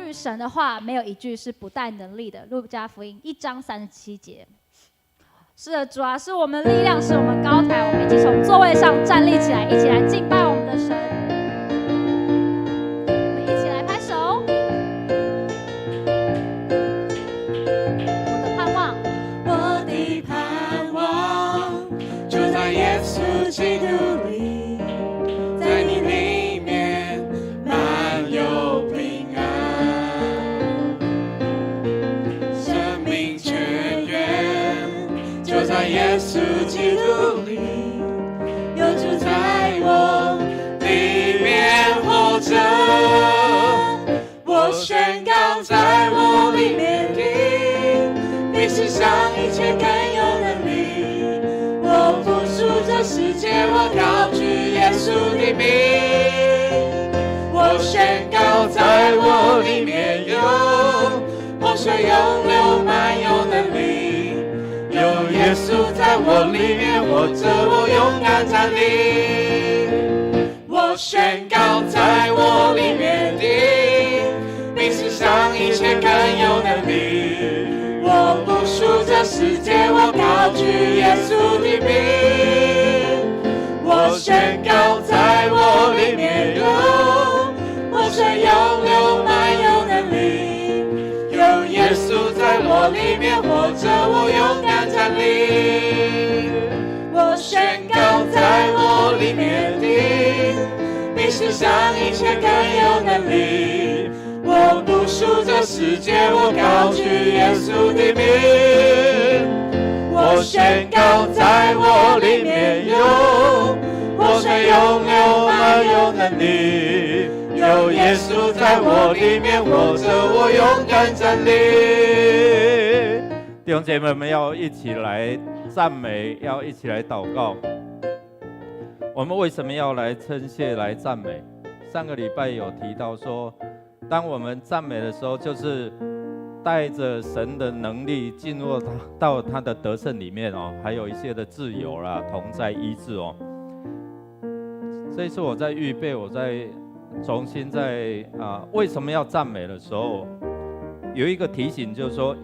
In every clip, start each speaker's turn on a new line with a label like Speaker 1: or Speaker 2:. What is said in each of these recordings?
Speaker 1: 于神的话，没有一句是不带能力的。路加福音1章37节。是的，主啊，是我们的力量，是我们高台。我们一起从座位上站立起来，一起来敬拜我们的神。我们一起来拍手。我的盼望，
Speaker 2: 我的盼望就在耶稣基督里，在你里面满有平安，生命泉源就在耶稣基督里，有主在我里面活着。我宣告在我里面的比世上一切更有能力，我不属这世界，我高举耶稣的名。我宣告在我里面有活水涌流满有能力，有耶稣在我里面活着，我勇敢站立。我宣告在我里面的比世上一切更有能力，我不属这世界，我高举耶稣的名。我宣告在我里面有活水涌流满有能力，有耶稣在我里面活着，我勇敢站立。我宣告在我里面的比世上一切更有能力，我不属这世界，我高举耶稣的名。我宣告在我里面有活水涌流满有能力，有耶稣在我里面活着，我勇敢站立。
Speaker 3: 弟兄姐妹们，要一起来赞美，要一起来祷告。我们为什么要来称谢、来赞美？上个礼拜有提到说，当我们赞美的时候，就是带着神的能力进入到他的得胜里面哦，还有一些的自由啦、同在、医治哦。这一次我在预备，我在重新为什么要赞美的时候，有一个提醒，就是说，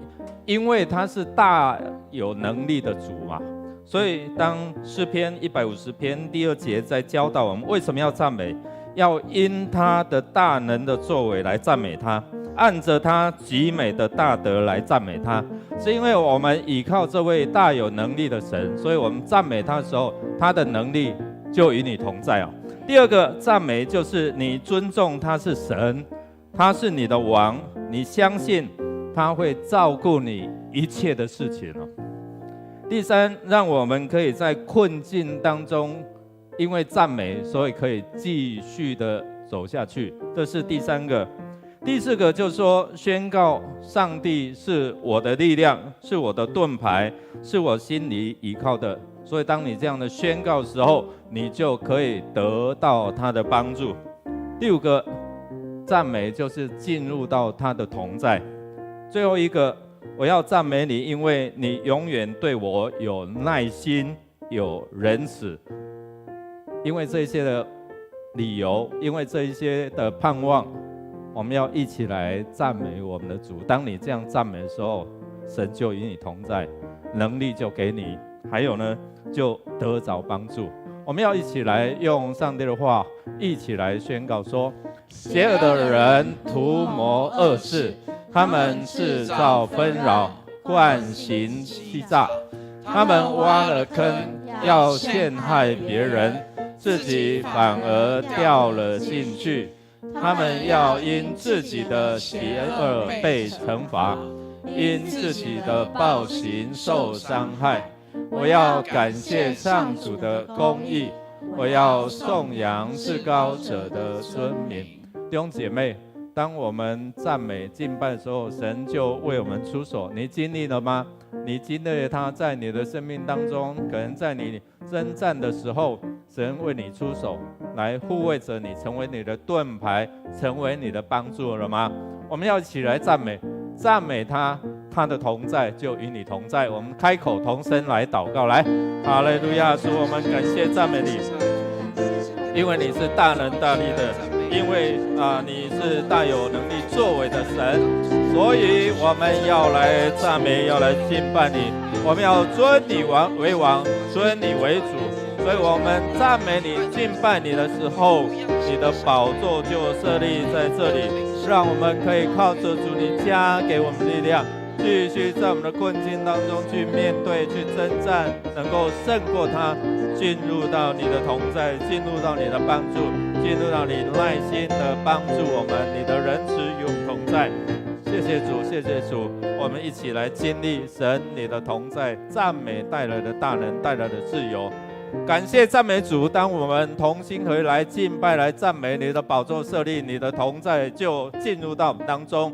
Speaker 3: 因为他是大有能力的主嘛，所以当诗篇150篇第2节在教导我们为什么要赞美，要因他的大能的作为来赞美他，按着他极美的大德来赞美他，是因为我们倚靠这位大有能力的神，所以我们赞美他的时候，他的能力就与你同在哦。第二个赞美就是你尊重他是神，他是你的王，你相信他会照顾你一切的事情哦。第三，让我们可以在困境当中，因为赞美，所以可以继续的走下去，这是第三个。第四个就是说，宣告上帝是我的力量，是我的盾牌，是我心里依靠的。所以当你这样的宣告的时候，你就可以得到他的帮助。第五个赞美就是进入到他的同在。最后一个，我要赞美你，因为你永远对我有耐心，有仁慈。因为这些的理由，因为这一些的盼望，我们要一起来赞美我们的主。当你这样赞美的时候，神就与你同在，能力就给你，还有呢，就得着帮助。我们要一起来用上帝的话，一起来宣告说：邪恶的人图谋恶事，他们制造纷扰，惯行欺诈，他们挖了坑，要陷害别人，自己反而掉了进去。他们要因自己的邪恶被惩罚，因自己的暴行受伤害。我要感谢上主的公义，我要颂扬至高者的尊名。弟兄姐妹，当我们赞美敬拜的时候，神就为我们出手。你经历了吗？你经历了他在你的生命当中，可能在你征战的时候，神为你出手，来护卫着你，成为你的盾牌，成为你的帮助了吗？我们要一起来赞美，赞美他，他的同在就与你同在。我们开口同声来祷告，来，哈利路亚！主，我们感谢赞美你，因为你是大能大力的，因为你是大有能力作为的神，所以我们要来赞美，要来敬拜你，我们要尊你为王，尊你为主。所以我们赞美你、敬拜你的时候，你的宝座就设立在这里，让我们可以靠着主你加给我们力量，继续在我们的困境当中去面对、去征战，能够胜过它，进入到你的同在，进入到你的帮助，进入到你耐心的帮助我们，你的仁慈与我们同在。谢谢主，谢谢主，我们一起来经历神你的同在，赞美带来的大能，带来的自由。感谢赞美主，当我们同心合一来敬拜、来赞美，你的宝座设立，你的同在就进入到我们当中。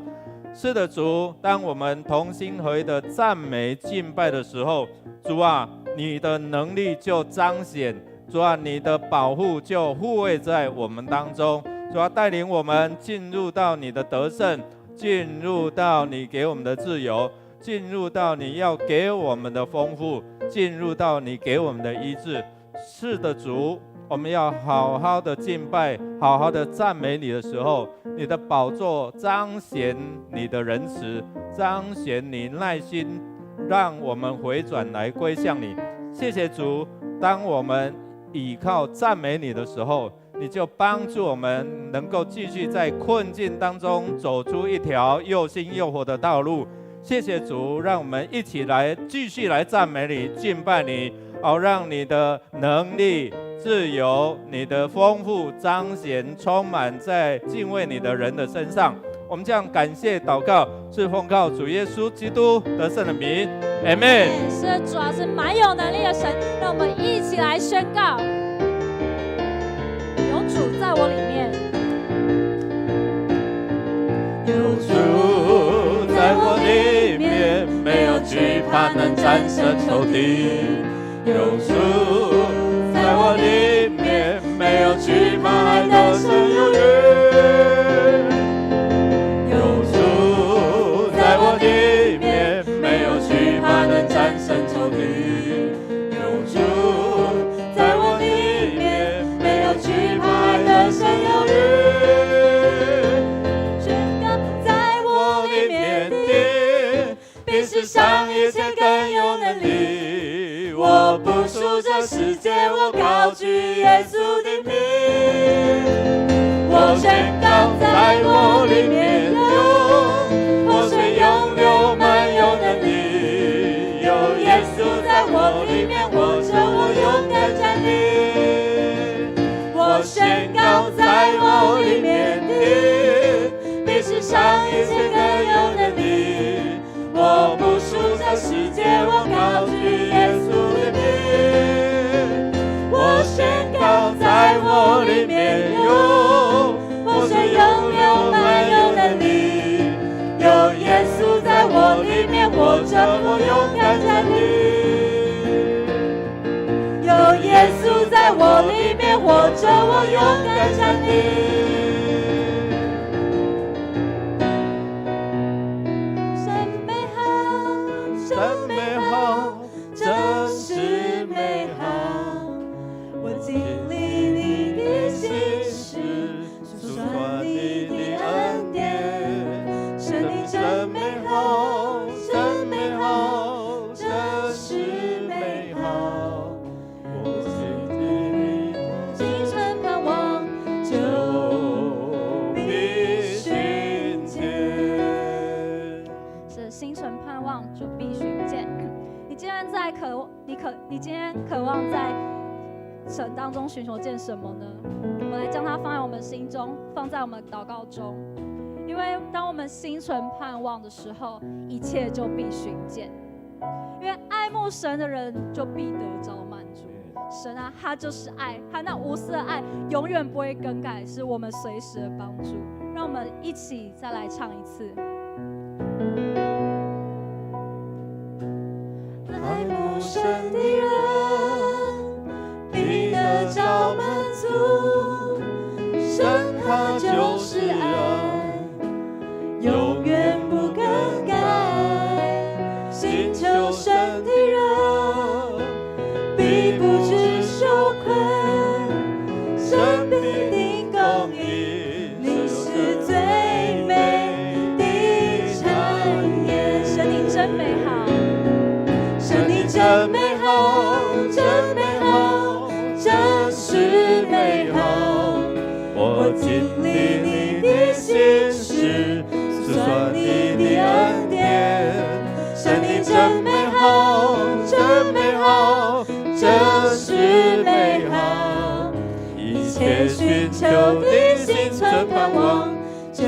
Speaker 3: 是的，主，当我们同心合一的赞美敬拜的时候，主啊，你的能力就彰显，主啊，你的保护就护卫在我们当中，主啊，带领我们进入到你的得胜，进入到你给我们的自由，进入到你要给我们的丰富，进入到你给我们的医治。是的，主，我们要好好的敬拜，好好的赞美你的时候，你的宝座彰显你的仁慈，彰显你耐心，让我们回转来归向你。谢谢主，当我们倚靠赞美你的时候，你就帮助我们能够继续在困境当中走出一条又新又活的道路。谢谢主，让我们一起来继续来赞美你、敬拜你，让你的能力、自由、你的丰富彰显充满在敬畏你的人的身上。我们这样感谢祷告，是奉靠主耶稣基督得胜的名，阿们。
Speaker 1: 是主要是蛮有能力的神，让我们一起来宣告：有主在我里面，
Speaker 3: 有主在我里面，没有惧怕能战胜仇敌。有主在我里面，没有惧怕还得胜有余。有主在我里面，没有惧怕能战胜仇敌。有主在我里面，没有惧怕还得胜有余。
Speaker 1: 宣告在我里面的，
Speaker 3: 比世上一切更有能力。我不属这世界，我高举耶稣的名。我宣告在我里面有活水涌流满有能力，有耶稣在我里面活着，我勇敢站立。我宣告在我里面的，比世上一切更有能力。我不属这世界，我高举耶稣的名。我宣告在我里面有活水涌流满有能力，有耶稣在我里面活着，我勇敢站立。有耶稣在我里面活着，我勇敢站立。真美好，真是美好。我经历你的心事，诉说你的恩典。神你真美好，真美好，真是美好。我经历你的
Speaker 1: 清晨盼望
Speaker 3: 就必寻见。
Speaker 1: 是星辰盼望就必寻见。你今天渴望在神当中寻求见什么呢？我们来将它放在我们心中，放在我们祷告中。因为当我们心存盼望的时候，一切就必寻见。因为爱慕神的人就必得着满足。神啊，他就是爱，他那无私的爱永远不会更改，是我们随时的帮助。让我们一起再来唱一次。爱慕神的人必得着满足，神他就是爱，永远不更改。寻求神的人必不致羞愧，神必定公义，
Speaker 2: 真美好，真美好，真是美好。一切寻求的心存盼望，就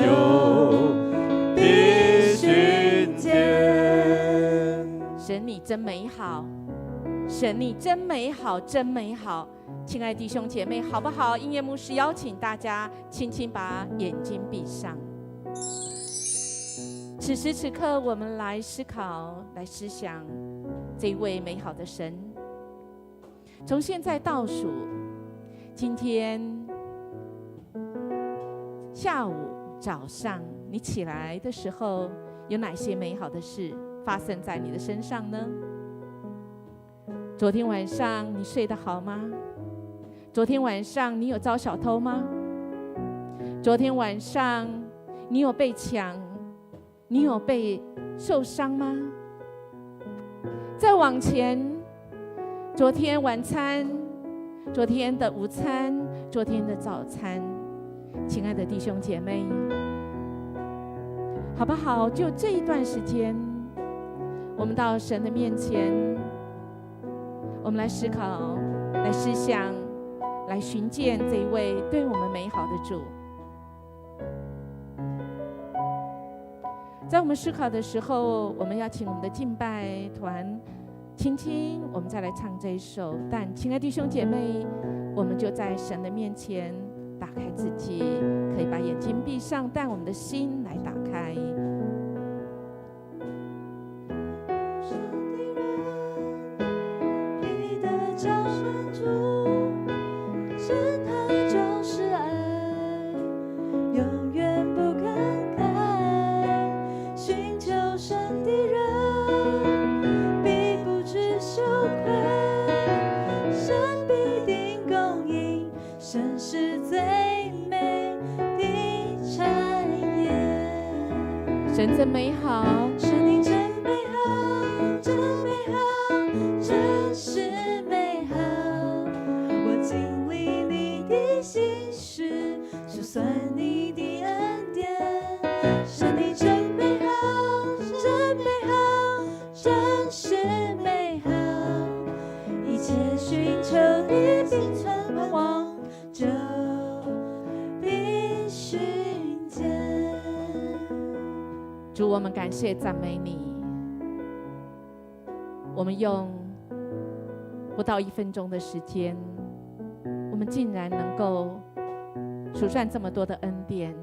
Speaker 2: 必寻见。
Speaker 4: 神你真美好，神你真美好，真美好。亲爱的弟兄姐妹，好不好？音乐牧师邀请大家轻轻把眼睛闭上。此时此刻，我们来思考，来思想这位美好的神。从现在倒数，今天下午、早上，你起来的时候，有哪些美好的事发生在你的身上呢？昨天晚上你睡得好吗？昨天晚上你有遭小偷吗？昨天晚上你有被抢？你有被受伤吗？再往前，昨天晚餐，昨天的午餐，昨天的早餐，亲爱的弟兄姐妹，好不好？就这一段时间，我们到神的面前，我们来思考，来思想，来寻见这一位对我们美好的主。在我们思考的时候，我们要请我们的敬拜团轻轻，我们再来唱这一首。但亲爱的弟兄姐妹，我们就在神的面前打开自己，可以把眼睛闭上，但我们的心来打开。神真美好，
Speaker 2: 神你真美好，真美好，真是美好。我经历你的心事，数算你的恩典。神你真美好，真美好，真是美好。一切寻求的并存盼望，就必寻见。
Speaker 4: 主，我们感谢赞美你。我们用不到1分钟的时间，我们竟然能够数算这么多的恩典。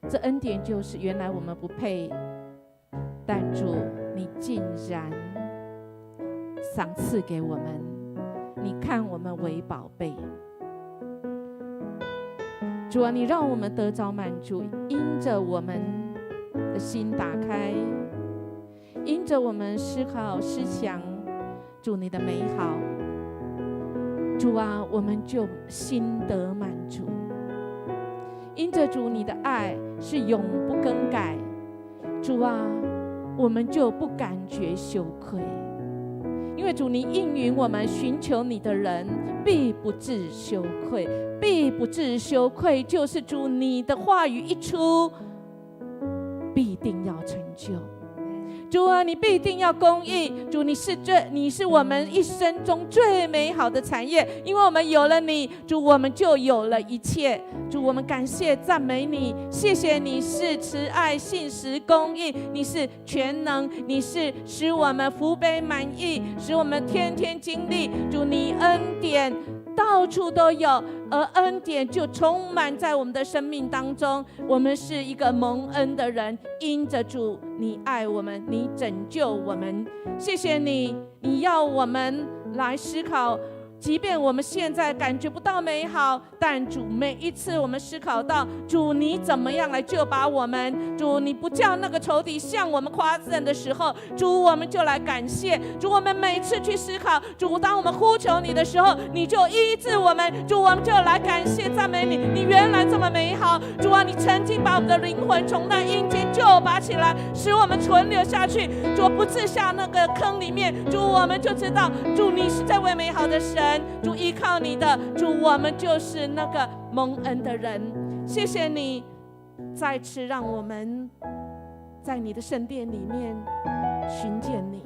Speaker 4: 这恩典就是原来我们不配，但主你竟然赏赐给我们，你看我们为宝贝。主啊，你让我们得着满足，因着我们的心打开，因着我们思考思想主你的美好，主啊，我们就心得满足。因着主你的爱是永不更改，主啊，我们就不感觉羞愧，因为主你应允我们寻求你的人必不致羞愧，必不致羞愧，就是主你的话语一出，必定要成就。主啊，你必定要公义。主，你是我们一生中最美好的产业，因为我们有了你，主，我们就有了一切。主，我们感谢赞美你，谢谢你是慈爱、信实、公义，你是全能，你是使我们福杯满溢，使我们天天经历。主，你恩典到处都有，而恩典就充满在我们的生命当中。我们是一个蒙恩的人，因着主你爱我们，你拯救我们。谢谢你，你要我们来思考，即便我们现在感觉不到美好，但主每一次我们思考到主你怎么样来救拔我们，主你不叫那个仇敌向我们夸胜的时候，主我们就来感谢。主，我们每次去思考，主当我们呼求你的时候，你就医治我们，主我们就来感谢赞美你，你原来这么美好。主啊，你曾经把我们的灵魂从那阴间救拔起来，使我们存留下去，主不至下那个坑里面。主，我们就知道主你是这位美好的神，主依靠你的，主我们就是那个蒙恩的人。谢谢你再次让我们在你的圣殿里面寻见你，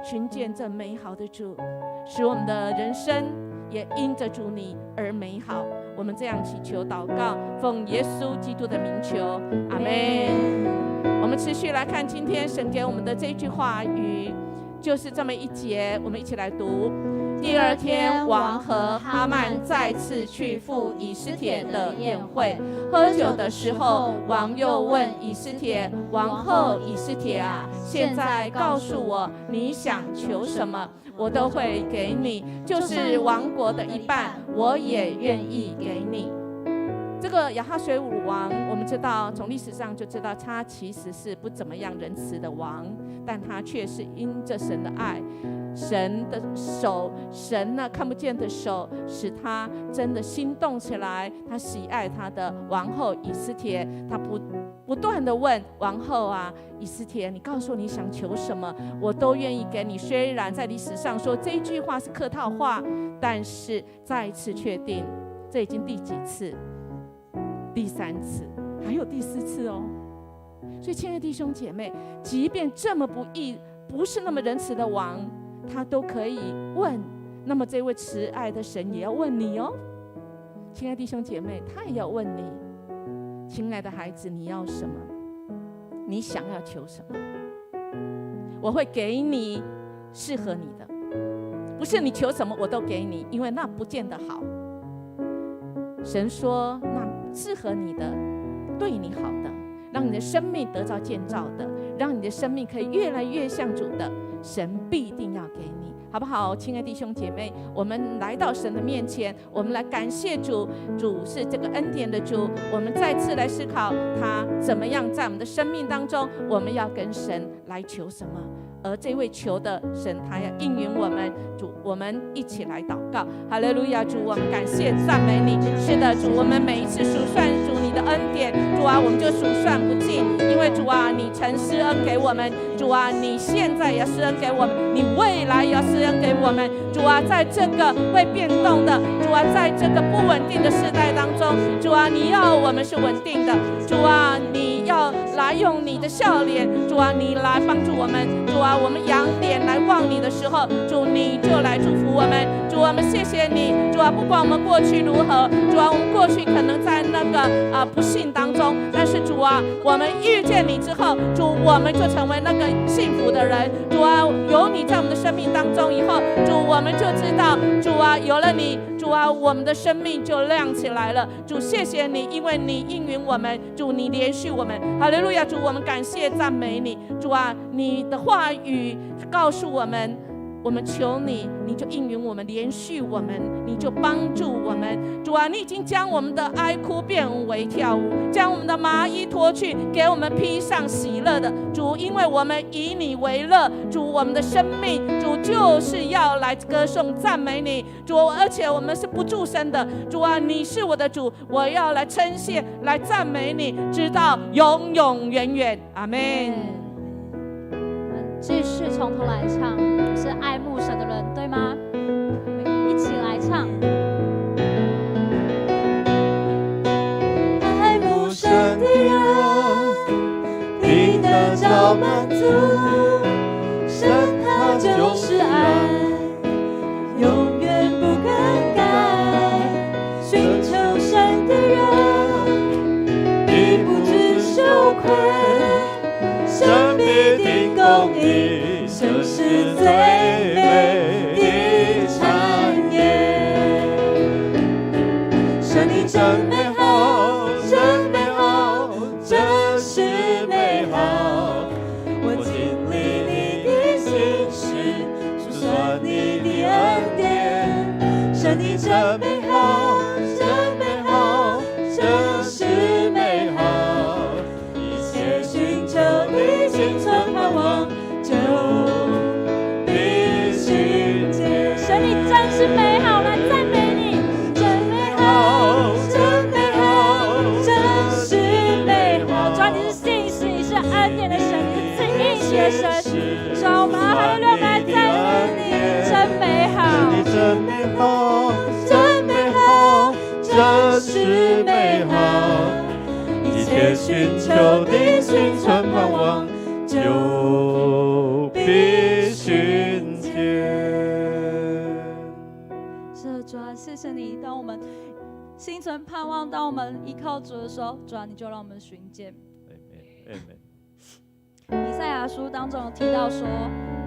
Speaker 4: 寻见这美好的主，使我们的人生也因着主你而美好。我们这样祈求祷告，奉耶稣基督的名求，阿们。我们持续来看今天神给我们的这句话语，就是这么一节，我们一起来读。第二天，王和哈曼再次去赴以斯帖的宴会。喝酒的时候，王又问以斯帖王后以斯帖啊，现在告诉我你想求什么，我都会给你，就是王国的一半，我也愿意给你。这个亚哈水武王，我们知道从历史上就知道，他其实是不怎么样仁慈的王，但他却是因着神的爱，神的手，神那看不见的手，使他真的心动起来。他喜爱他的王后以斯帖，他不断的问王后啊，以斯帖，你告诉我你想求什么，我都愿意给你。虽然在历史上说这一句话是客套话，但是再一次确定，这已经第几次？第3次，还有第4次哦。所以亲爱的弟兄姐妹，即便这么不义，不是那么仁慈的王，他都可以问，那么这位慈爱的神也要问你哦。亲爱的弟兄姐妹，他也要问你，亲爱的孩子，你要什么？你想要求什么？我会给你适合你的，不是你求什么我都给你，因为那不见得好。神说，那适合你的，对你好的，让你的生命得到建造的，让你的生命可以越来越像主的，神必定要给你，好不好？亲爱的弟兄姐妹，我们来到神的面前，我们来感谢主，主是这个恩典的主。我们再次来思考他怎么样在我们的生命当中，我们要跟神来求什么，而这位求的神，他要应允我们。主，我们一起来祷告。哈利路亚！主，我们感谢赞美你。是的，主，我们每一次数算主你的恩典，主啊，我们就数算不尽，因为主啊，你曾施恩给我们，主啊，你现在也施恩给我们，你未来也要施恩给我们。主啊，在这个会变动的，主啊，在这个不稳定的时代当中，主啊，你要我们是稳定的，主啊，你要来用你的笑脸，主啊，你来帮助我们，主啊，我们仰脸来望你的时候，主你就来祝福我们，主我们谢谢你，主啊，不管我们过去如何，主啊，我们过去可能在那个不幸当中，但是主啊，我们遇见你之后，主我们就成为那个幸福的人，主啊，有你在我们的生命当中以后，主我们就知道，主啊，有了你，主啊，我们的生命就亮起来了。主谢谢你，因为你应允我们，主你连续我们，哈利路亚！主我们感谢赞美你，主啊，你的话语告诉我们，我们求你，你就应允我们，连续我们，你就帮助我们。主啊，你已经将我们的哀哭变为跳舞，将我们的麻衣脱去，给我们披上喜乐的。主，因为我们以你为乐，主，我们的生命，主就是要来歌颂赞美你。主，而且我们是不住声的。主啊，你是我的主，我要来称谢，来赞美你，直到永永远远。阿们。
Speaker 1: 继续从头来唱，是爱慕神的人，对吗？我们一起来唱。
Speaker 2: 爱慕神的人，必得着满足。神他就是爱，永远不更改。寻求神的人，必不知羞愧。神必定公义，神是最美的产业。神你真美好，真美好，真是美好。我经历你的心事，述说你的恩典。神你真美好，真美好，真是美好。寻求你心存盼望，就必寻见。
Speaker 1: 神你真是美好，来赞美你，
Speaker 2: 真美好，真美好，真是美好。
Speaker 1: 主啊，你是信实，你是恩典的神，你是赐应许的神。主啊，我们哈利路亚来赞美你，真美好。
Speaker 2: 你真美好，真美好，真是美好。一切寻求的心存盼望，
Speaker 1: 心存盼望。当我们依靠主的时候，主啊，你就让我们寻见。以赛亚书当中有提到说，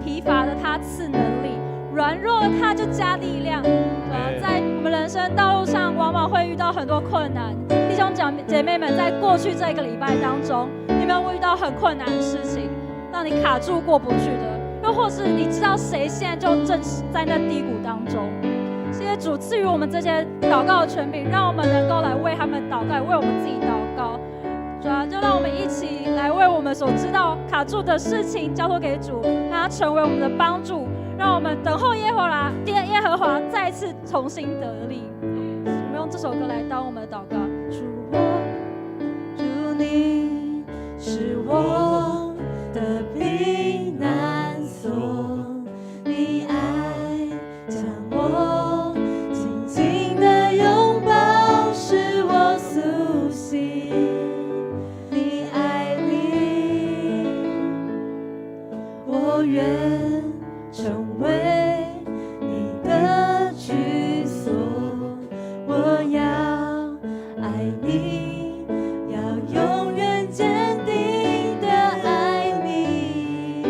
Speaker 1: 疲乏的他赐能力，软弱的他就加力量。对啊，在我们人生道路上，往往会遇到很多困难。弟兄姐妹们，在过去这个礼拜当中，你们有遇到很困难的事情，让你卡住过不去的，又或是你知道谁现在就正在那低谷当中。谢谢主赐予我们这些祷告的权柄，让我们能够来为他们祷告，为我们自己祷告。主啊，就让我们一起来为我们所知道卡住的事情交托给主，让它成为我们的帮助，让我们等候耶和华再次重新得力。我们用这首歌来当我们的祷告。
Speaker 2: 主你是我的避难所，你爱将我紧紧的拥抱，使我苏醒。你爱里，我愿成为你的居所。我要爱你，要永远坚定的爱你，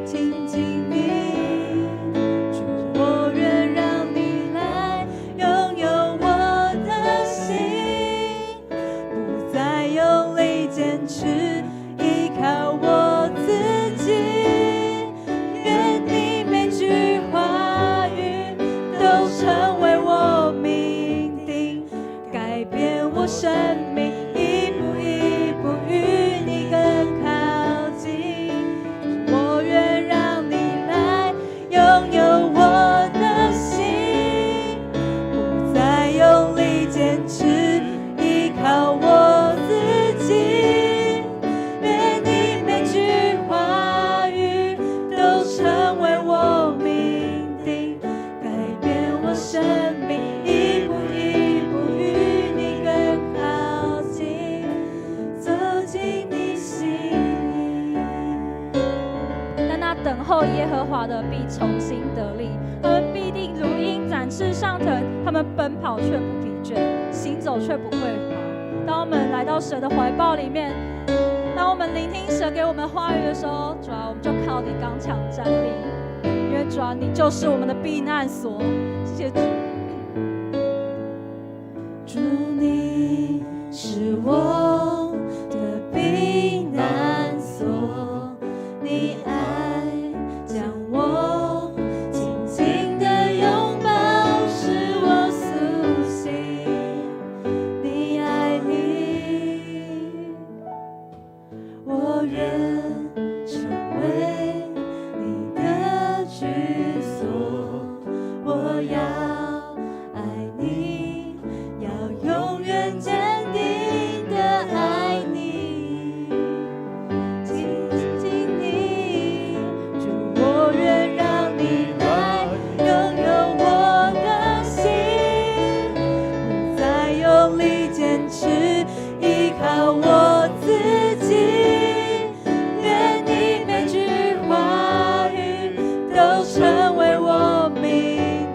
Speaker 2: 亲近你，主，我愿让你来拥有我的心，不再用力坚持依靠我自己，愿你每句话语都成为我命定，改变我生命，一步一步与你更靠近。我愿让你来拥有我的心，不再用力坚持依靠我自己，愿你每句话语都成为我命定，改变我生命，一步一步与你更靠近，走进你心意。
Speaker 1: 但那等候耶和华的必重新得力，他们必定如鹰展翅上腾，他们奔跑却不疲倦，行走却不会乏。当我们来到神的怀抱里面，当我们聆听神给我们话语的时候，主啊，我们就靠你刚强站立，因为主啊，你就是我们的避难所。谢谢主。
Speaker 2: 主你是我的避难所，你爱将我紧紧的拥抱，使我苏醒。你爱里，我愿成为你的居所。我要爱你，要永远坚定的爱你，亲近你，主，我愿让你来拥有我的心，不再用力坚持依靠我自己，愿你每句话语都成为我命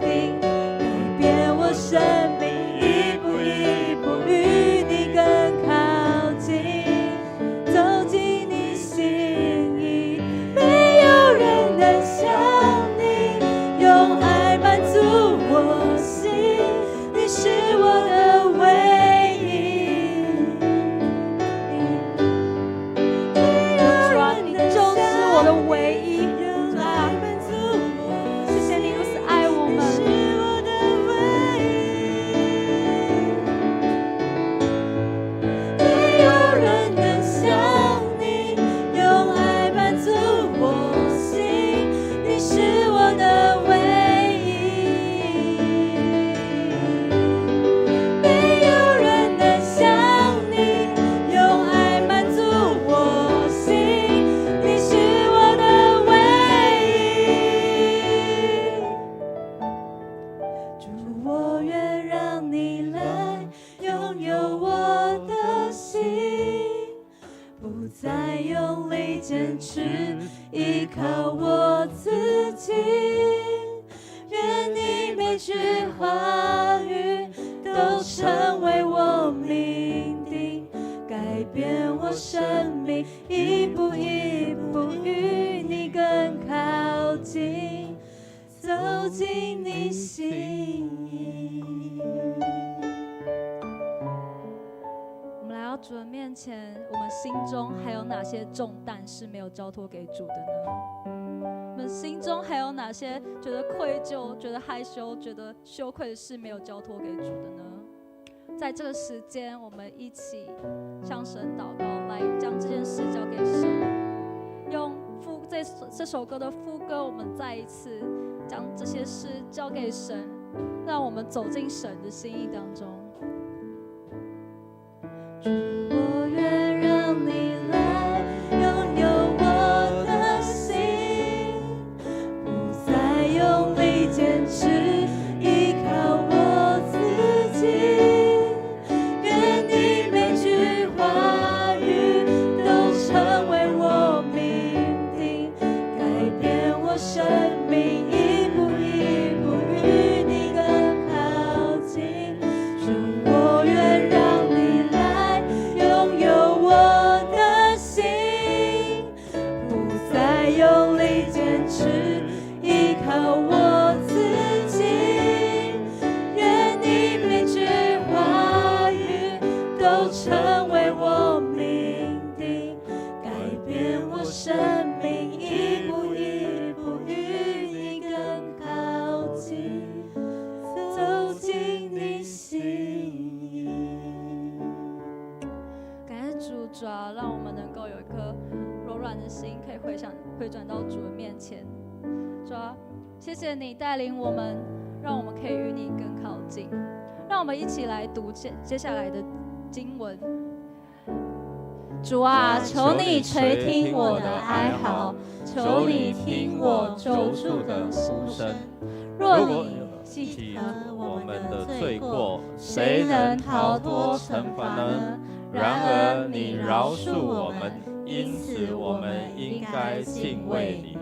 Speaker 2: 定，改变我生命，一步一步与你更靠近，走进你心意。没有人能像你，用爱满足我心，你是我的唯一。
Speaker 1: 主啊，你就是我的唯一。
Speaker 2: 用爱满足我心，
Speaker 1: 谢谢你如此爱我
Speaker 2: 你
Speaker 1: 们。
Speaker 2: 是我的唯一。没有人能像你，用爱满足我心，你是我的唯一。没有人能像你，用爱满足我心，你是我的唯一。主，我愿让你来拥有我的心，不再用力坚持依靠我自己，愿你每句话语都都成为我命定，改变我生命，一步一步与你更靠近，走进你心意。
Speaker 1: 我们来到主的面前，我们心中还有哪些重担是没有交托给主的呢？我们心中还有哪些觉得愧疚、觉得害羞、觉得羞愧的事没有交托给主的呢？在这个时间，我们一起向神祷告，来将这件事交给神。用这首歌的副歌，我们再一次将这些事交给神，让我们走进神的心意当中。
Speaker 2: 我愿让你来拥有我的心，不再用力坚持依靠我自己，愿你每句话语都成为我命定，改变我生命，一步一步与你更靠近。主，我愿让你来拥有我的心，不再用力坚持依靠我自己，愿你每句话语都成为我命定，改变我生命，一步一步与你更靠近，走进你心意。
Speaker 1: 感谢主，主啊，让我们能够有一颗柔软的心，可以回转到主的面前。主啊，谢谢你带领我们，让我们可以与你更靠近。让我们一起来读接下来的经文。主啊，求你垂听我的哀嚎，求你听我求助的呼声。若你记得
Speaker 3: 我们的罪过，
Speaker 1: 谁能逃脱惩罚呢？
Speaker 3: 然而你饶恕我们，因此我们应该敬畏你。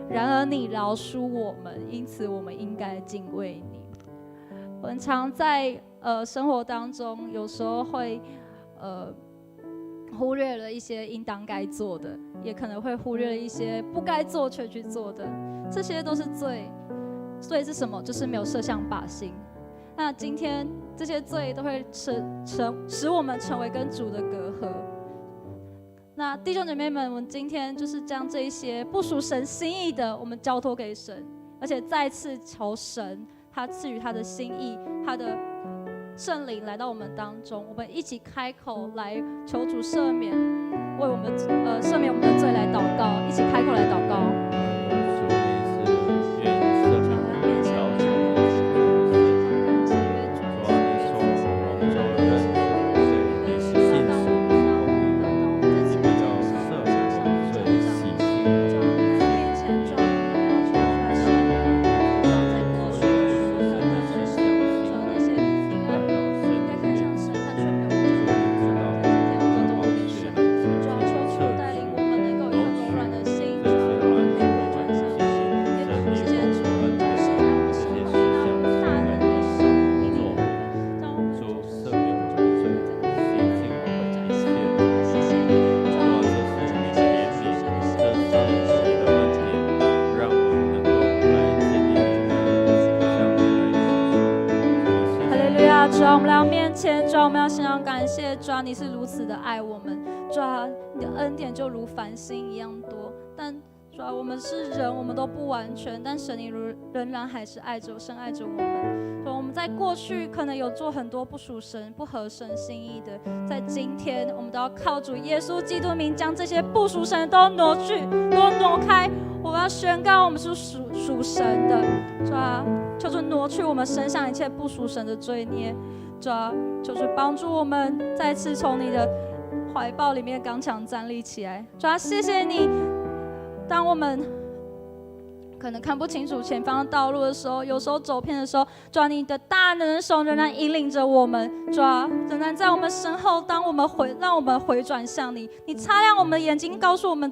Speaker 1: 然而你饶恕我们，因此我们应该敬畏你。我们常在生活当中，有时候会忽略了一些应当该做的，也可能会忽略了一些不该做却去做的，这些都是罪。罪是什么？就是没有设向靶心。那今天这些罪都会使我们成为跟主的隔阂。那弟兄姐妹们，我们今天就是将这一些不属神心意的，我们交托给神，而且再次求神，他赐予他的心意，他的圣灵来到我们当中，我们一起开口来求主赦免，为我们赦免我们的罪来祷告，一起开口来祷告。主啊，我们来到面前，主啊，我们要献上感谢，主啊，你是如此的爱我们，主啊，你的恩典就如繁星一样多。但主啊，我们是人，我们都不完全，但神你仍然还是深爱着我们。主啊，我们在过去可能有做很多不属神、不合神心意的，在今天我们都要靠主耶稣基督名，将这些不属神的都挪去，都挪开。我要宣告，我们是属神的，主啊，求主挪去我们身上一切不属神的罪孽，主啊，求主帮助我们再次从你的怀抱里面刚强站立起来。主啊，谢谢你，当我们可能看不清楚前方的道路的时候，有时候走偏的时候，主啊，你的大能的手仍然引领着我们，主啊，仍然在我们身后，让我们回转向你，你擦亮我们的眼睛，告诉我们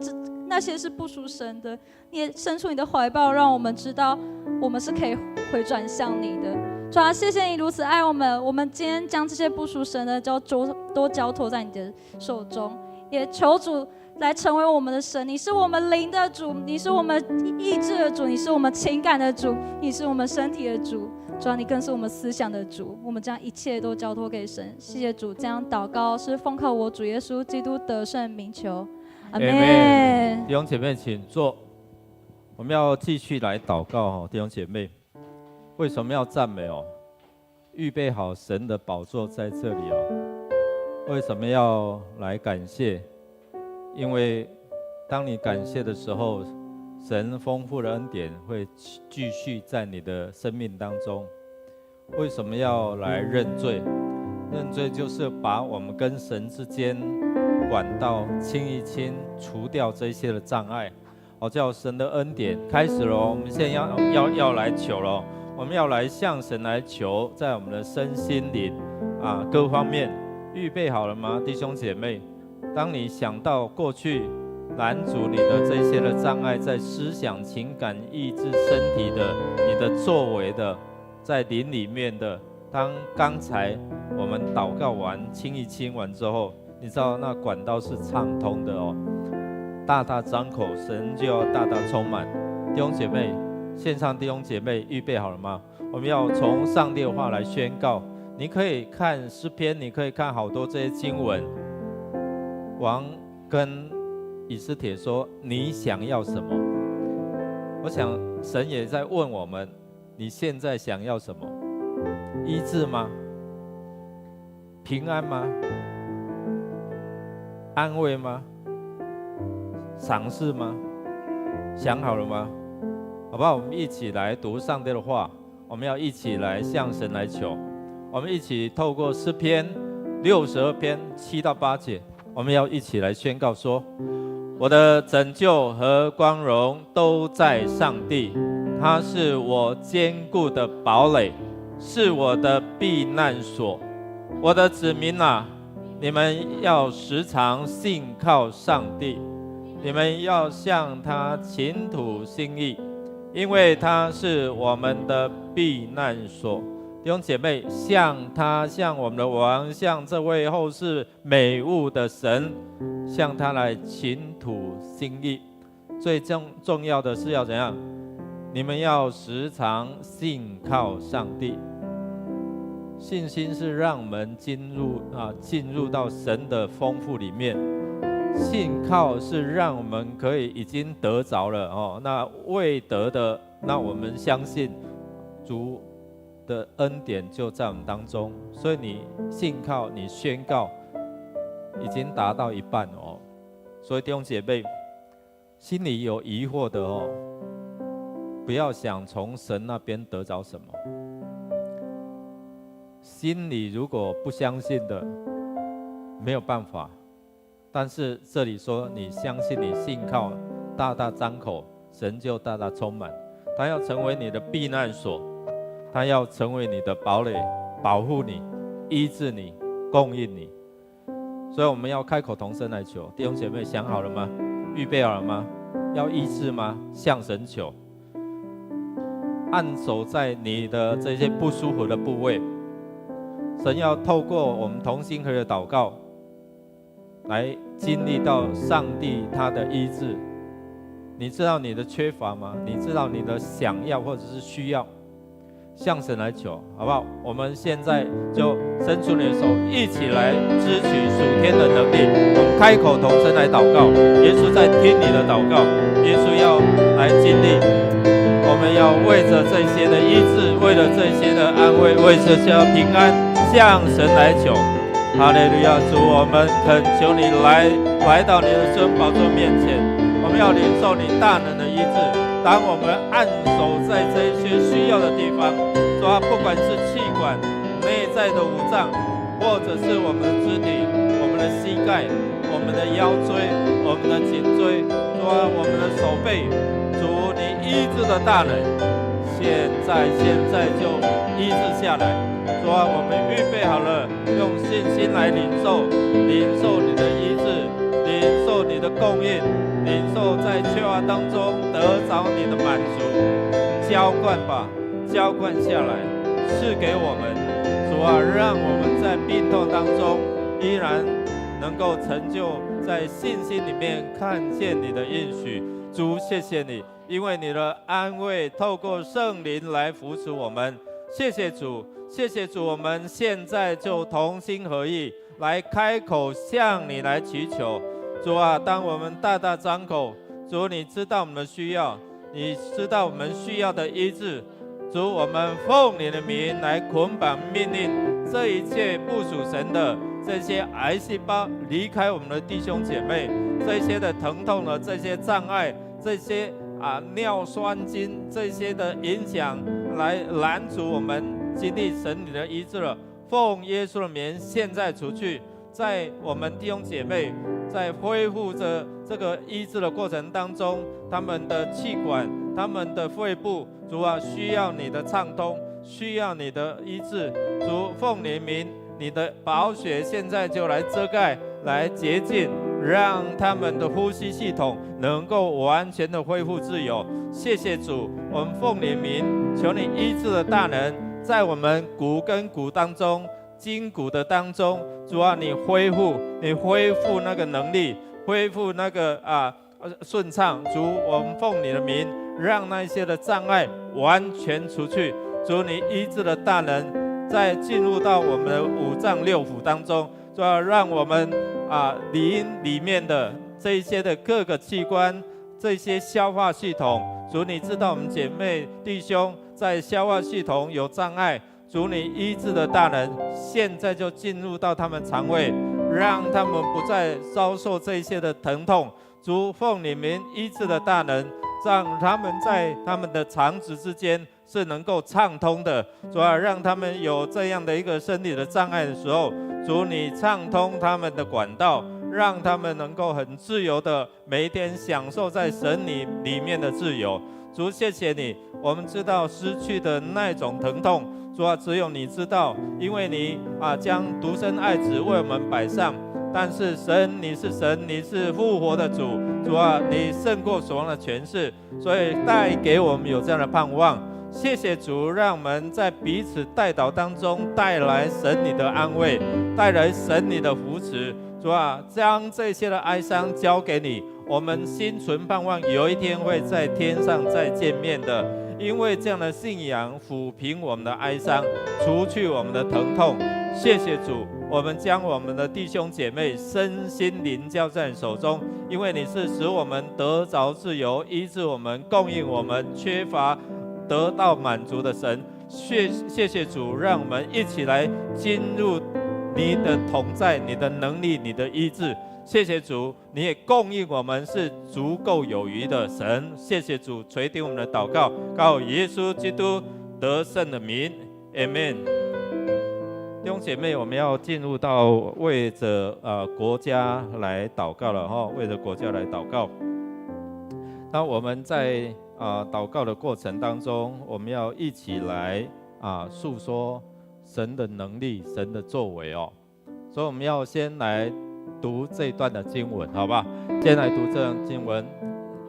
Speaker 1: 那些是不属神的，你也伸出你的怀抱，让我们知道我们是可以回转向你的。主啊，谢谢你如此爱我们，我们今天将这些不属神的都交托在你的手中，也求主来成为我们的神。你是我们灵的主，你是我们意志的主，你是我们情感的主，你是我们身体的主。主啊，你更是我们思想的主，我们将一切都交托给神。谢谢主，这样祷告是奉靠我主耶稣基督得胜名求，阿们。
Speaker 3: 弟兄姐妹，请坐。我们要继续来祷告哦，弟兄姐妹，为什么要赞美哦？预备好神的宝座在这里哦。为什么要来感谢？因为当你感谢的时候，神丰富的恩典会继续在你的生命当中。为什么要来认罪？认罪就是把我们跟神之间管道清一清，除掉这些的障碍。叫神的恩典开始了。我们现在要来求了。我们要来向神来求，在我们的身心灵各方面预备好了吗，弟兄姐妹？当你想到过去拦阻你的这些的障碍，在思想、情感、意志、身体的、你的作为的，在灵里面的，当刚才我们祷告完、清一清完之后，你知道那管道是畅通的哦。大大张口，神就要大大充满。弟兄姐妹，线上弟兄姐妹预备好了吗？我们要从上帝的话来宣告。你可以看诗篇，你可以看好多这些经文。王跟以斯帖说：“你想要什么？”我想神也在问我们：你现在想要什么？医治吗？平安吗？安慰吗？赏识吗？想好了吗？好不好？我们一起来读上帝的话，我们要一起来向神来求。我们一起透过诗篇62篇7到8节，我们要一起来宣告说：我的拯救和光荣都在上帝，他是我坚固的堡垒，是我的避难所。我的子民啊，你们要时常信靠上帝，你们要向他倾吐心意，因为他是我们的避难所。弟兄姐妹，向他，向我们的王，向这位后世美物的神，向他来倾吐心意。最重要的是要怎样？你们要时常信靠上帝。信心是让我们进入到神的丰富里面。信靠是让我们可以已经得着了哦。那未得的，那我们相信主的恩典就在我们当中。所以你信靠，你宣告，已经达到一半哦。所以弟兄姐妹，心里有疑惑的哦，不要想从神那边得着什么。心里如果不相信的，没有办法。但是这里说，你相信，你信靠，大大张口，神就大大充满。他要成为你的避难所，他要成为你的堡垒，保护你，医治你，供应你。所以我们要开口同声来求。弟兄姐妹，想好了吗？预备好了吗？要医治吗？向神求，按手在你的这些不舒服的部位。神要透过我们同心合意的祷告，来经历到上帝他的医治。你知道你的缺乏吗？你知道你的想要或者是需要，向神来求，好不好？我们现在就伸出你的手，一起来支取属天的能力。我们开口同声来祷告，耶稣在听你的祷告，耶稣要来经历。我们要为着这些的医治，为了这些的安慰，为这些的平安，向神来求。哈利路亚！主，我们恳求你来到你的尊宝座面前，我们要领受你大能的医治。当我们按手在这些需要的地方，主啊，不管是气管、内在的五脏，或者是我们的肢体、我们的膝盖、我们的腰椎、我们的颈椎，主啊，我们的手背，主你医治的大能，现在就医治下来。主啊，我们预备好了，用信心来领受你的医治，领受你的供应，领受在缺乏当中得着你的满足。浇灌吧，浇灌下来。赐给我们。主啊，让我们在病痛当中依然能够成就在信心里面看见你的应许。主，谢谢你，因为你的安慰透过圣灵来扶持我们。谢谢主，谢谢主，我们现在就同心合意来开口向你来祈求。主啊，当我们大大张口，主，你知道我们的需要，你知道我们需要的医治。主，我们奉你的名来捆绑命令这一切不属神的这些癌细胞离开我们的弟兄姐妹，这些的疼痛的这些障碍，这些尿酸菌这些的影响来拦阻我们经历神你的医治了。奉耶稣的名，现在除去，在我们弟兄姐妹在恢复着这个医治的过程当中，他们的气管、他们的肺部，主啊，需要你的畅通，需要你的医治。主，奉你名，你的宝血现在就来遮盖，来洁净，让他们的呼吸系统能够完全的恢复自由。谢谢主，我们奉你名，求你医治的大能在我们骨跟骨当中、筋骨的当中。主啊，你恢复那个能力，恢复那个顺畅。主，我们奉你的名，让那些的障碍完全除去。主，你医治的大能再进入到我们的五脏六腑当中，就要让我们灵里面的这一些的各个器官，这些消化系统，主，你知道我们姐妹弟兄在消化系统有障碍，主，你医治的大能现在就进入到他们肠胃，让他们不再遭受这些的疼痛。主，奉你名医治的大能，让他们在他们的肠子之间是能够畅通的。主啊，让他们有这样的一个身体的障碍的时候，主，你畅通他们的管道，让他们能够很自由的每一天享受在神你里面的自由。主，谢谢你，我们知道失去的那种疼痛，主啊，只有你知道，因为你将独生爱子为我们摆上。但是神，你是神，你是复活的主，主啊，你胜过所望的权势，所以带给我们有这样的盼望。谢谢主，让我们在彼此代祷当中带来神你的安慰，带来神你的扶持。主啊，将这些的哀伤交给你，我们心存盼望，有一天会在天上再见面的。因为这样的信仰抚平我们的哀伤，除去我们的疼痛。谢谢主，我们将我们的弟兄姐妹身心灵交在你手中，因为你是使我们得着自由，医治我们，供应我们缺乏，得到满足的神。谢谢主，让我们一起来进入你的同在，你的能力，你的医治。谢谢主，你也供应我们是足够有余的神。谢谢主，垂听我们的祷告，靠耶稣基督得胜的名 ，Amen。弟兄姐妹，我们要进入到为着国家来祷告了哈，为着国家来祷告。那我们在祷告的过程当中，我们要一起来诉说神的能力、神的作为哦。所以我们要先来读这一段的经文，好吧？先来读这段经文，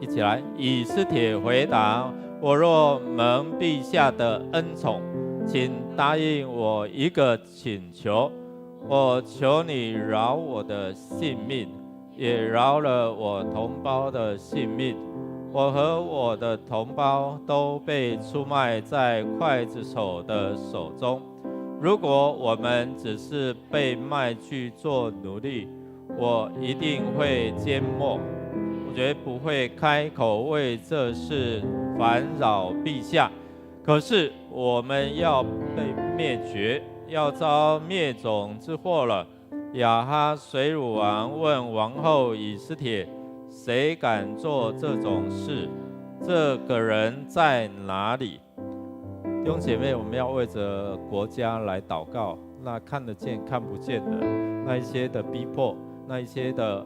Speaker 3: 一起来。以斯帖回答：我若蒙陛下的恩宠，请答应我一个请求，我求你饶我的性命，也饶了我同胞的性命。我和我的同胞都被出卖在刽子手的手中。如果我们只是被卖去做奴隶，我一定会缄默，我绝不会开口为这事烦扰陛下。可是我们要被灭绝，要遭灭种之祸了。亚哈随鲁王问王后以斯帖：谁敢做这种事？这个人在哪里？弟兄姐妹，我们要为着国家来祷告，那看得见看不见的那一些的逼迫，那一些的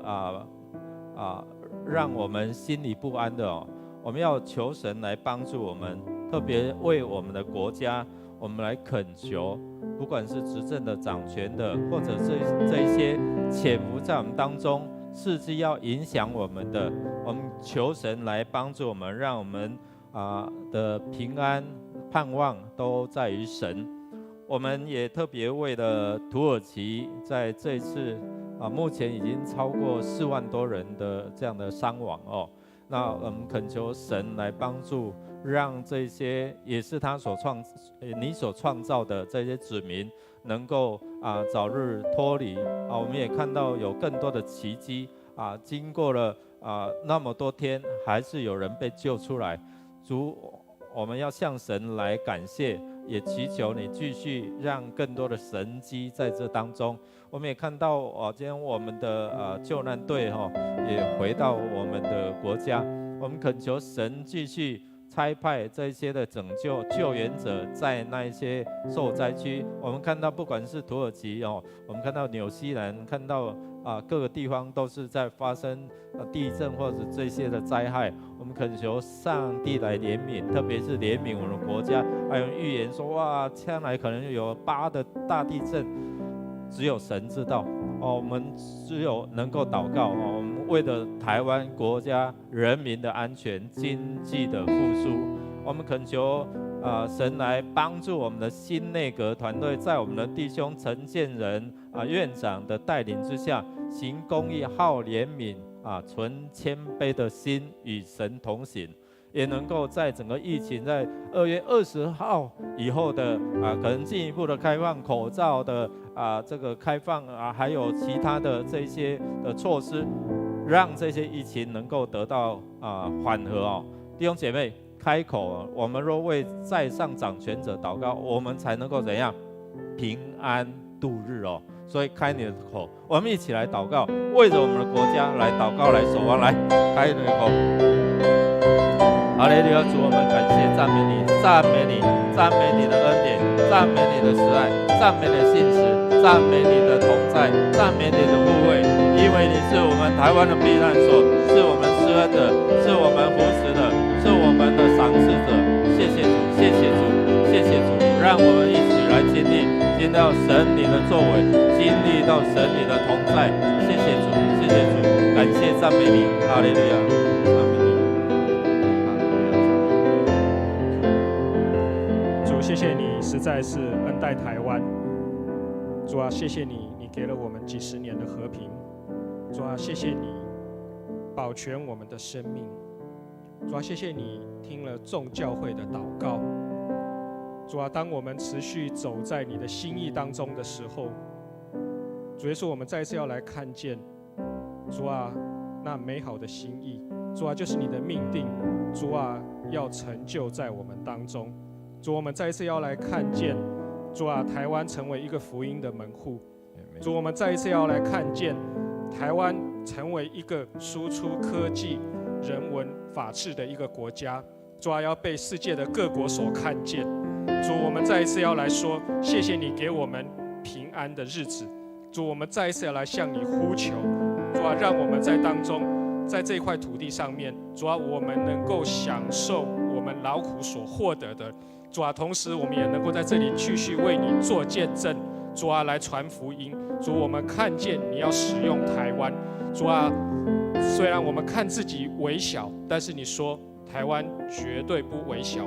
Speaker 3: 让我们心里不安的我们要求神来帮助我们，特别为我们的国家，我们来恳求，不管是执政的、掌权的，或者是这一些潜伏在我们当中，甚至要影响我们的，我们求神来帮助我们，让我们的平安盼望都在于神。我们也特别为了土耳其，在这一次目前已经超过4万多人的这样的伤亡哦。那我们恳求神来帮助，让这些也是你所创造的这些子民，能够早日脱离我们也看到有更多的奇迹经过了那么多天，还是有人被救出来。主，我们要向神来感谢，也祈求你继续让更多的神迹在这当中。我们也看到今天我们的救难队也回到我们的国家，我们恳求神继续差派这些的救援者在那一些受灾区。我们看到不管是土耳其我们看到纽西兰，看到各个地方都是在发生地震或者这些的灾害。我们恳求上帝来怜悯，特别是怜悯我们的国家。还有预言说将来可能有8的大地震，只有神知道我们只有能够祷告我们为了台湾国家人民的安全、经济的复苏，我们恳求神来帮助我们的新内阁团队，在我们的弟兄陈建仁院长的带领之下，行公义、好怜悯存谦卑的心，与神同行，也能够在整个疫情在2月20号以后的可能进一步的开放口罩的这个开放还有其他的这些的措施，让这些疫情能够得到缓和弟兄姐妹，开口我们若为在上掌权者祷告，我们才能够怎样平安度日所以开你的口，我们一起来祷告，为着我们的国家来祷告，来守望，来开你的口。哈利路亚，主，我们感谢赞美你，赞美你，赞美你的恩典，赞美你的慈爱，赞美你的信实，赞美你的同在，赞美你的护卫，因为你是我们台湾的避难所，是我们施恩的，是我们扶持的，是我们的赏赐者。谢谢主，谢谢主，谢谢主，让我们一起来经历到神你的作为，经历到神你的同在。谢谢主，谢谢主，感谢赞美你，哈利路亚，赞美你。
Speaker 5: 主，谢谢你实在是恩待台湾。主啊，谢谢你，你给了我们几十年的和平。主啊，谢谢你保全我们的生命。主啊，谢谢你听了众教会的祷告。主啊，当我们持续走在你的心意当中的时候，主耶稣，我们再一次要来看见，主啊，那美好的心意，主啊，就是你的命定，主啊，要成就在我们当中。主，我们再一次要来看见，主啊，台湾成为一个福音的门户。主，我们再一次要来看见，台湾成为一个输出科技、人文、法治的一个国家。主啊，要被世界的各国所看见。主，我们再一次要来说，谢谢你给我们平安的日子。主，我们再一次要来向你呼求，主啊，让我们在当中，在这块土地上面，主啊，我们能够享受我们劳苦所获得的。主啊，同时我们也能够在这里继续为你做见证。主啊，来传福音。主，我们看见你要使用台湾。主啊，虽然我们看自己微小，但是你说台湾绝对不微小。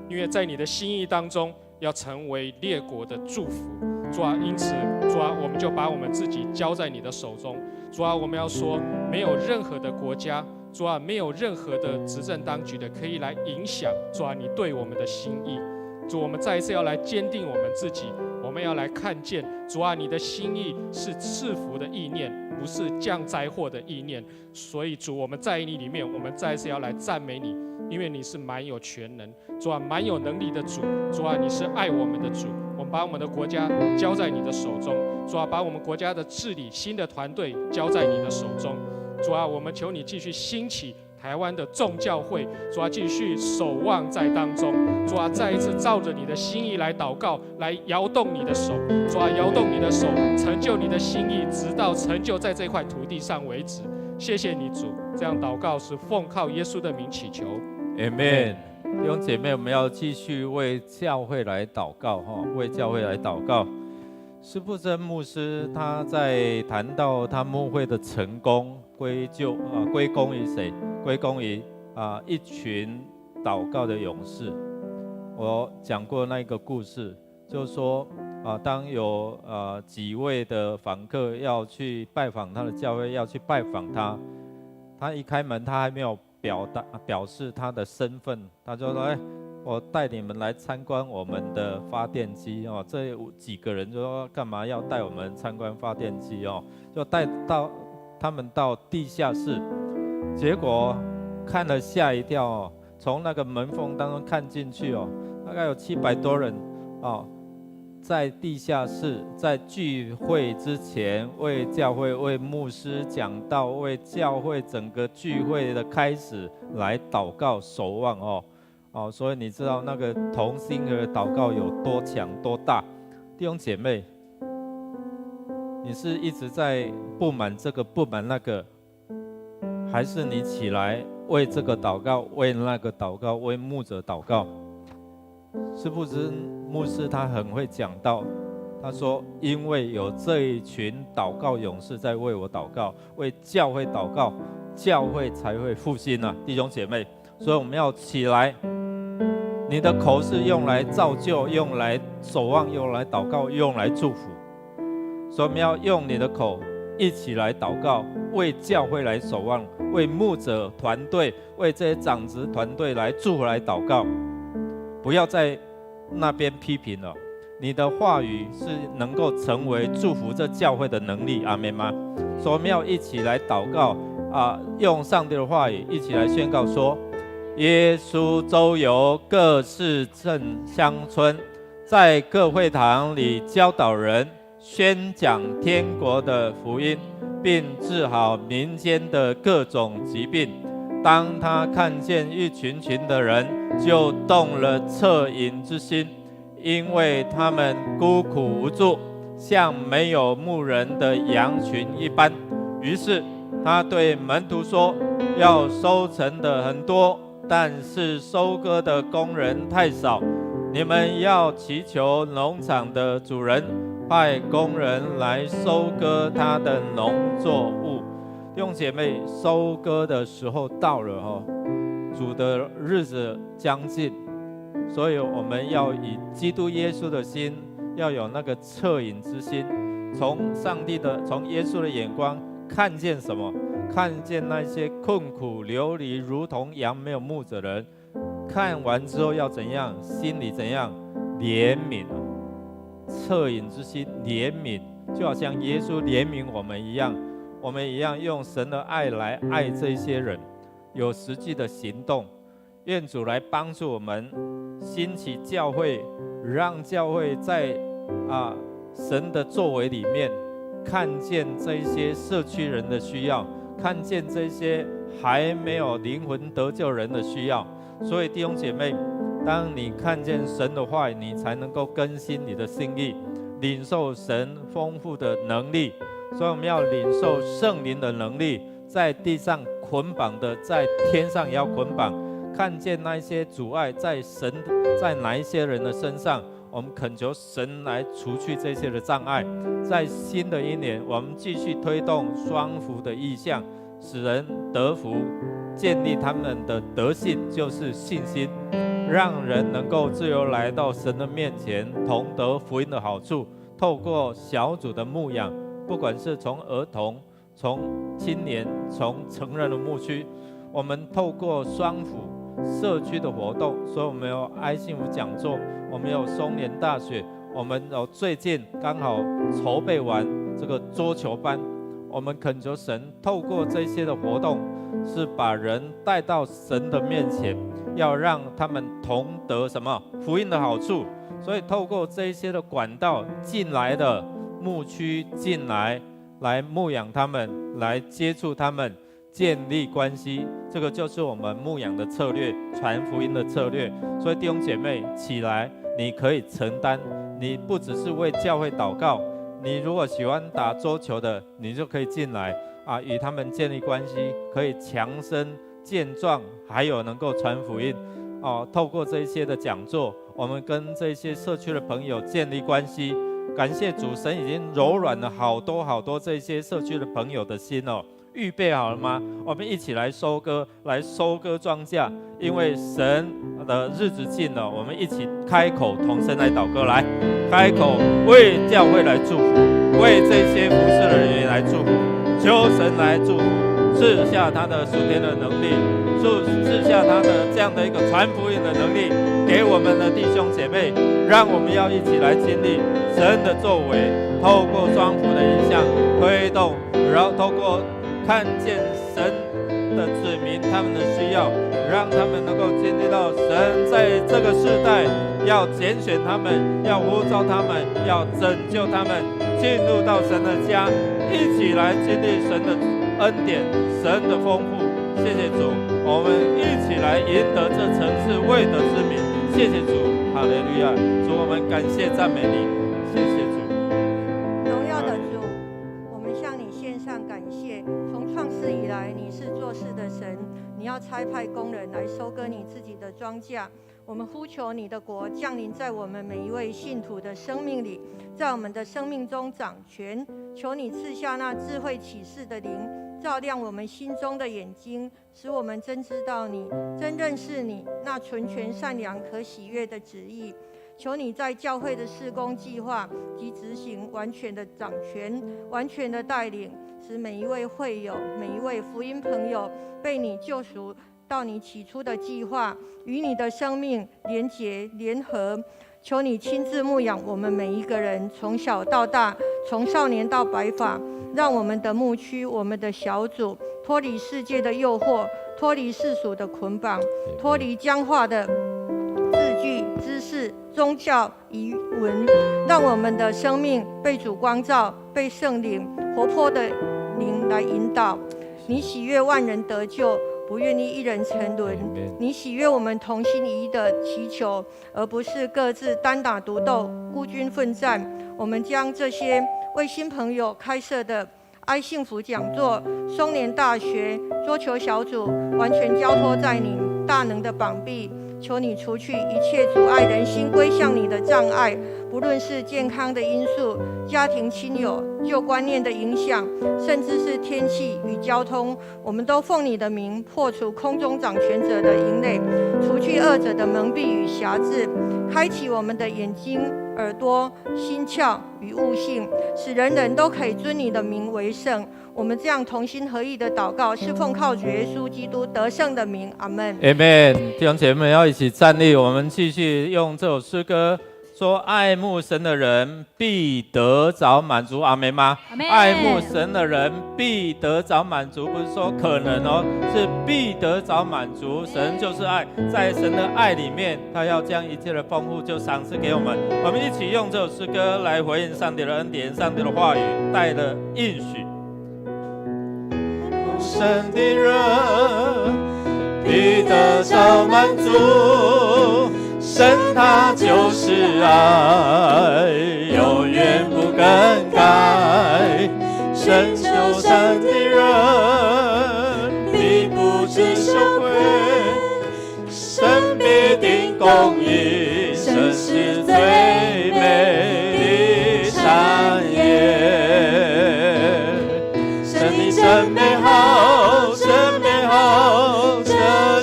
Speaker 5: 因为在你的心意当中，要成为列国的祝福。主啊，因此，主啊，我们就把我们自己交在你的手中。主啊，我们要说，没有任何的国家，主啊，没有任何的执政当局的可以来影响，主啊，你对我们的心意。主，我们再一次要来坚定我们自己，我们要来看见，主啊，你的心意是赐福的意念，不是降灾祸的意念。所以，主，我们在你里面，我们再一次要来赞美你。因为你是满有全能，主啊，满有能力的主，主啊，你是爱我们的主。我们把我们的国家交在你的手中，主啊，把我们国家的治理新的团队交在你的手中，主啊，我们求你继续兴起台湾的众教会，主啊，继续守望在当中，主啊，再一次照着你的心意来祷告，来摇动你的手，主啊，摇动你的手，成就你的心意，直到成就在这块土地上为止。谢谢你，主。这样祷告是奉靠耶稣的名祈求。
Speaker 3: Amen。弟兄姐妹，我们要继续为教会来祷告为教会来祷告。施布真牧师他在谈到他牧会的成功，归功于谁？归功于一群祷告的勇士。我讲过那个故事，就是说当有几位的访客要去拜访他的教会，要去拜访他，他一开门，他还没有表示他的身份，他就说：“哎，我带你们来参观我们的发电机哦。”这几个人就说：“干嘛要带我们参观发电机哦？”就带到他们到地下室，结果看了吓一跳哦，从那个门缝当中看进去哦，大概有700多人哦。在地下室，在聚会之前，为教会、为牧师讲道，为教会整个聚会的开始来祷告、守望哦，所以你知道那个同心的祷告有多强、多大？弟兄姐妹，你是一直在不满这个、不满那个，还是你起来为这个祷告、为那个祷告、为牧者祷告？是不是牧师他很会讲道？他说：“因为有这一群祷告勇士在为我祷告，为教会祷告，教会才会复兴啊，弟兄姐妹。所以我们要起来。你的口是用来造就、用来守望、用来祷告、用来祝福。所以我们要用你的口一起来祷告，为教会来守望，为牧者团队、为这些长子团队来祝福、来祷告。不要在那边批评了。你的话语是能够成为祝福这教会的能力，阿们吗？所以我们要一起来祷告用上帝的话语一起来宣告说：耶稣周游各市镇乡村，在各会堂里教导人，宣讲天国的福音，并治好民间的各种疾病。当他看见一群群的人，就动了恻隐之心，因为他们孤苦无助，像没有牧人的羊群一般。于是他对门徒说：要收成的很多，但是收割的工人太少，你们要祈求农场的主人派工人来收割他的农作物。弟兄姐妹，收割的时候到了主的日子将近，所以我们要以基督耶稣的心，要有那个恻隐之心，从耶稣的眼光看见什么？看见那些困苦流离如同羊没有牧者的人，看完之后要怎样？心里怎样？怜悯，恻隐之心，怜悯，就好像耶稣怜悯我们一样，我们一样用神的爱来爱这些人，有实际的行动。愿主来帮助我们兴起教会，让教会在神的作为里面看见这些社区人的需要，看见这些还没有灵魂得救人的需要。所以弟兄姐妹，当你看见神的话语，你才能够更新你的心意，领受神丰富的能力。所以我们要领受圣灵的能力，在地上捆绑的，在天上也要捆绑。看见那些阻碍在哪一些人的身上，我们恳求神来除去这些的障碍。在新的一年，我们继续推动双福的意向，使人得福，建立他们的德性，就是信心，让人能够自由来到神的面前，同得福音的好处。透过小组的牧养，不管是从儿童、从青年、从成人的牧区，我们透过双福社区的活动，所以我们有爱幸福讲座，我们有松年大学，我们有最近刚好筹备完这个桌球班。我们恳求神透过这些的活动，是把人带到神的面前，要让他们同得什么？福音的好处。所以透过这些的管道进来的牧区进来牧养他们，来接触他们，建立关系，这个就是我们牧养的策略，传福音的策略。所以弟兄姐妹起来，你可以承担，你不只是为教会祷告，你如果喜欢打桌球的，你就可以进来与他们建立关系，可以强身健壮，还有能够传福音透过这些的讲座，我们跟这些社区的朋友建立关系。感谢主，神已经柔软了好多好多这些社区的朋友的心预备好了吗？我们一起来收割庄稼，因为神的日子近了，我们一起开口同声来祷告。来，开口为教会来祝福，为这些服侍的人员来祝福，求神来祝福，赐下他的属天的能力，赐下他的这样的一个传福音的能力给我们的弟兄姐妹，让我们要一起来经历神的作为，透过双福的影响推动，然后透过看见神的子民他们的需要，让他们能够经历到神在这个世代要拣选他们，要呼召他们，要拯救他们，进入到神的家，一起来经历神的恩典，神的丰富。谢谢主，我们一起来赢得这城市未得之民。谢谢主，哈利路亚！主，我们感谢赞美你，谢谢主。
Speaker 6: 荣耀的主，我们向你献上感谢。从创世以来，你是做事的神，你要差派工人来收割你自己的庄稼。我们呼求你的国降临在我们每一位信徒的生命里，在我们的生命中掌权。求你赐下那智慧启示的灵，照亮我们心中的眼睛，使我们真知道你，真认识你那纯全善良可喜悦的旨意。求你在教会的事工计划及执行完全的掌权，完全的带领，使每一位会友，每一位福音朋友被你救赎到你起初的计划，与你的生命连结联合。求你亲自牧养我们每一个人，从小到大，从少年到白发，让我们的牧区，我们的小组脱离世界的诱惑，脱离世俗的捆绑，脱离僵化的字句、知识、宗教、仪文，让我们的生命被主光照，被圣灵活泼的灵来引导。你喜悦万人得救，不愿意一人沉沦。你喜悦我们同心一意的祈求，而不是各自单打独斗、孤军奋战。我们将这些为新朋友开设的爱幸福讲座、松年大学、桌球小组，完全交托在你大能的膀臂。求你除去一切阻碍人心归向你的障碍，不论是健康的因素、家庭亲友、旧观念的影响，甚至是天气与交通，我们都奉你的名破除空中掌权者的营垒，除去恶者的蒙蔽与辖制，开启我们的眼睛、耳朵、心窍与悟性，使人人都可以尊你的名为圣。我们这样同心合意的祷告，是奉靠主耶稣基督得胜的名，阿们。
Speaker 3: 阿们。弟兄姐妹要一起站立，我们继续用这首诗歌说：爱慕神的人必得着满足，阿们吗？
Speaker 1: 阿们。
Speaker 3: 爱慕神的人必得着满足，不是说可能哦，是必得着满足。神就是爱，在神的爱里面，他要将一切的丰富就赏赐给我们。我们一起用这首诗歌来回应上帝的恩典，上帝的话语带了应许。神的人必得着满足，神他就是爱，永远不更改。神求神的人必不知羞愧，神必定公义，神是最美的产业。神你真美好，真美好，这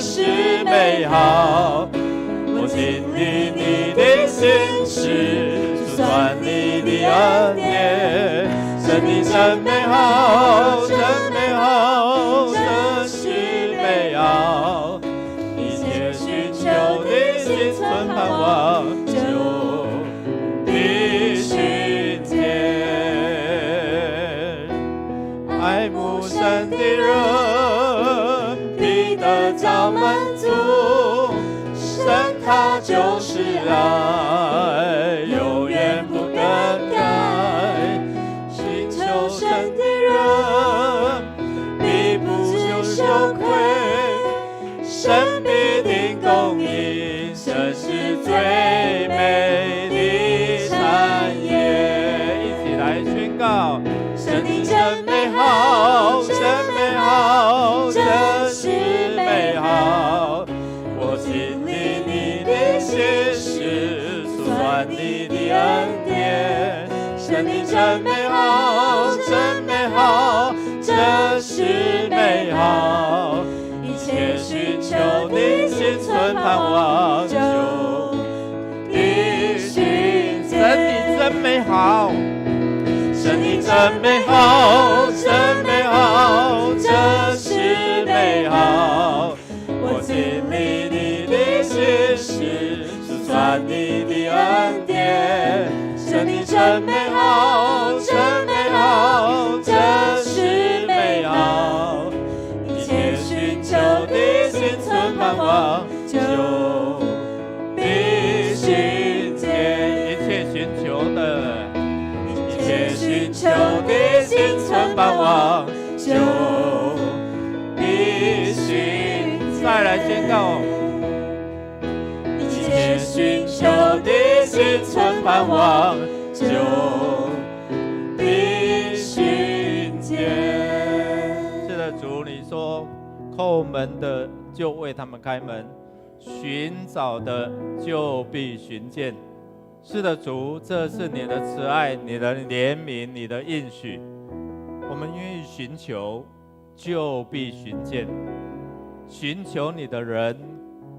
Speaker 3: 是美好。我经历你的心事，算你的恩典。神你真美好，真美好，这是美好。一切寻求你心存盼望，就必寻见。爱慕神的人必得着满足，神他就是爱，永远不更改。寻求神的人必不就羞愧，神必定公义，神是最美的产业。一起来宣告：神你真美好，真美好，这是美好。我经历你的心事，算你的恩典。神你真美好，真美好，这是美好。一切寻求你心存盼望，就必寻见。美好，生命真美好，真美好，真是美好。我经历你的心事，述传你的恩典，生命真美好，真美好，真是美好。一切寻求的心存盼望，就必寻见。一切寻求的，一切寻求的心存盼望，就必寻见。再来宣告。一切寻求的心存盼望，就必寻见。是的，主，你说叩门的就为他们开门，寻找的就必寻见。是的，主，这是你的慈爱，你的怜悯，你的应许。我们愿意寻求，就必寻见。寻求你的人，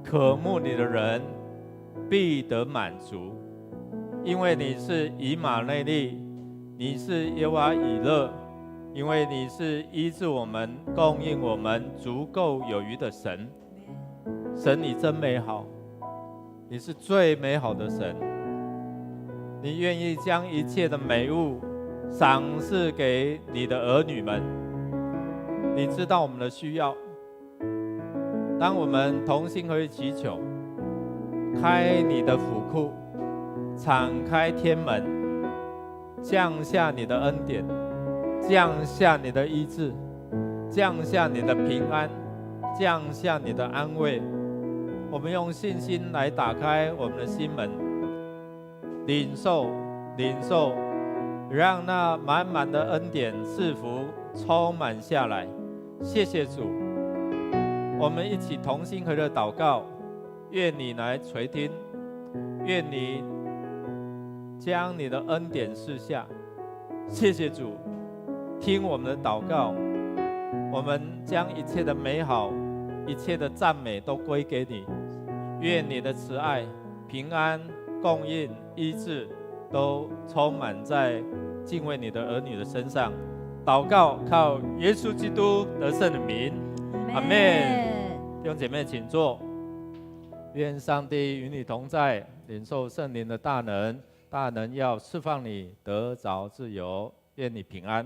Speaker 3: 渴慕你的人，必得满足。因为你是以马内利，你是耶和华以勒，因为你是医治我们、供应我们足够有余的神。神，你真美好，你是最美好的神。你愿意将一切的美物赏赐给你的儿女们。你知道我们的需要，当我们同心合意祈求，开你的府库，敞开天门，降下你的恩典，降下你的医治，降下你的平安，降下你的安慰。我们用信心来打开我们的心门，领受，领受，让那满满的恩典赐福充满下来。谢谢主，我们一起同心合意祷告，愿你来垂听，愿你将你的恩典赐下。谢谢主，听我们的祷告，我们将一切的美好、一切的赞美都归给你。愿你的慈爱、平安、供应、医治都充满在敬畏你的儿女的身上。祷告靠耶稣基督得胜的名，阿们。弟兄姐妹请坐。愿上帝与你同在，领受圣灵的大能，大能要释放你得着自由。愿你平安。